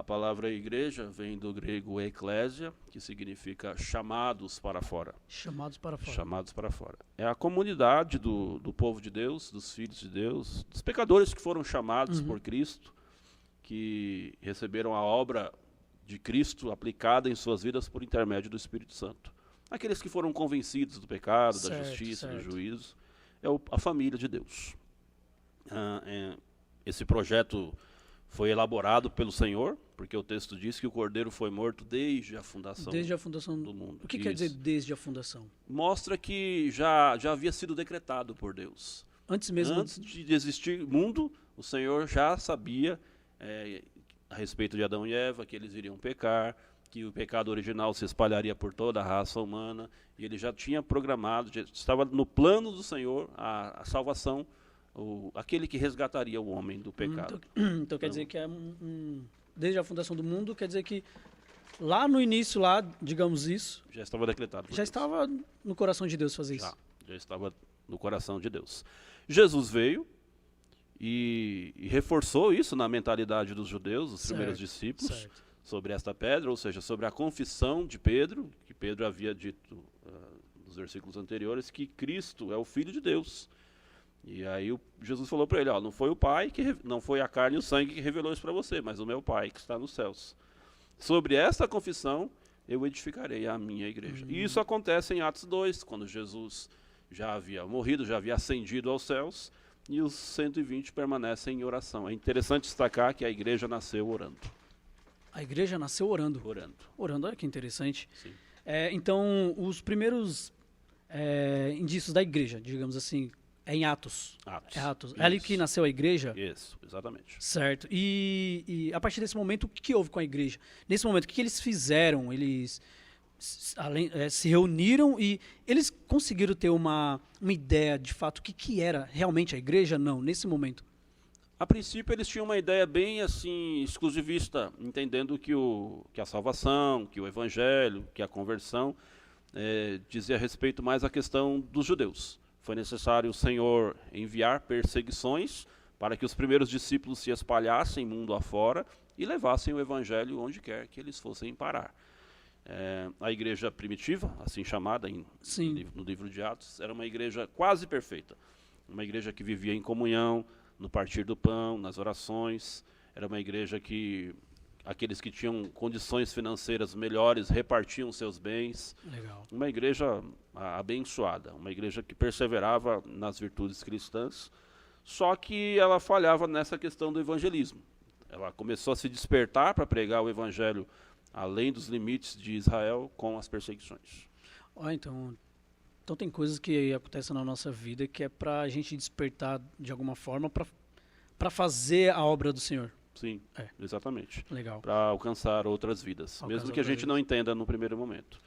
palavra igreja vem do grego eklésia, que significa chamados para fora. Chamados para fora. Chamados para fora. É a comunidade do povo de Deus, dos filhos de Deus, dos pecadores que foram chamados por Cristo, que receberam a obra de Cristo aplicada em suas vidas por intermédio do Espírito Santo. Aqueles que foram convencidos do pecado, da justiça, do juízo, é a família de Deus. Esse projeto foi elaborado pelo Senhor, porque o texto diz que o Cordeiro foi morto desde a fundação do mundo. O que quer dizer desde a fundação? Mostra que já havia sido decretado por Deus. Antes mesmo? Antes de existir mundo, o Senhor já sabia a respeito de Adão e Eva, que eles iriam pecar, que o pecado original se espalharia por toda a raça humana, e ele já tinha programado, já estava no plano do Senhor a salvação, aquele que resgataria o homem do pecado. Então quer dizer que desde a fundação do mundo, quer dizer que lá no início, digamos isso... Já estava decretado por Já Deus. estava no coração de Deus fazer isso. Já estava no coração de Deus. Jesus veio e reforçou isso na mentalidade dos judeus, os primeiros discípulos, sobre esta pedra, ou seja, sobre a confissão de Pedro, que Pedro havia dito nos versículos anteriores, que Cristo é o Filho de Deus. E aí Jesus falou para ele, não foi o Pai, não foi a carne e o sangue que revelou isso para você, mas o meu Pai que está nos céus. Sobre esta confissão, eu edificarei a minha igreja. E isso acontece em Atos 2, quando Jesus já havia morrido, já havia ascendido aos céus, e os 120 permanecem em oração. É interessante destacar que a igreja nasceu orando. A igreja nasceu orando? Orando, olha que interessante. Sim. Então, os primeiros indícios da igreja, digamos assim, é em Atos. Atos. É ali que nasceu a igreja? Isso, exatamente. Certo. E a partir desse momento, o que houve com a igreja? Nesse momento, o que eles fizeram? Eles se reuniram e eles conseguiram ter uma ideia de fato o que era realmente a igreja? Não, nesse momento. A princípio eles tinham uma ideia bem assim exclusivista, entendendo que a salvação, que o evangelho, que a conversão dizia respeito mais à questão dos judeus. Foi necessário o Senhor enviar perseguições para que os primeiros discípulos se espalhassem mundo afora e levassem o evangelho onde quer que eles fossem parar. A igreja primitiva, assim chamada no livro de Atos, era uma igreja quase perfeita. Uma igreja que vivia em comunhão, no partir do pão, nas orações. Era uma igreja que aqueles que tinham condições financeiras melhores repartiam seus bens. Legal. Uma igreja abençoada, uma igreja que perseverava nas virtudes cristãs, só que ela falhava nessa questão do evangelismo. Ela começou a se despertar para pregar o evangelho além dos limites de Israel com as perseguições. Então tem coisas que acontecem na nossa vida que é para a gente despertar de alguma forma para fazer a obra do Senhor. Sim, exatamente. Legal. Para alcançar outras vidas, mesmo que a gente não entenda no primeiro momento.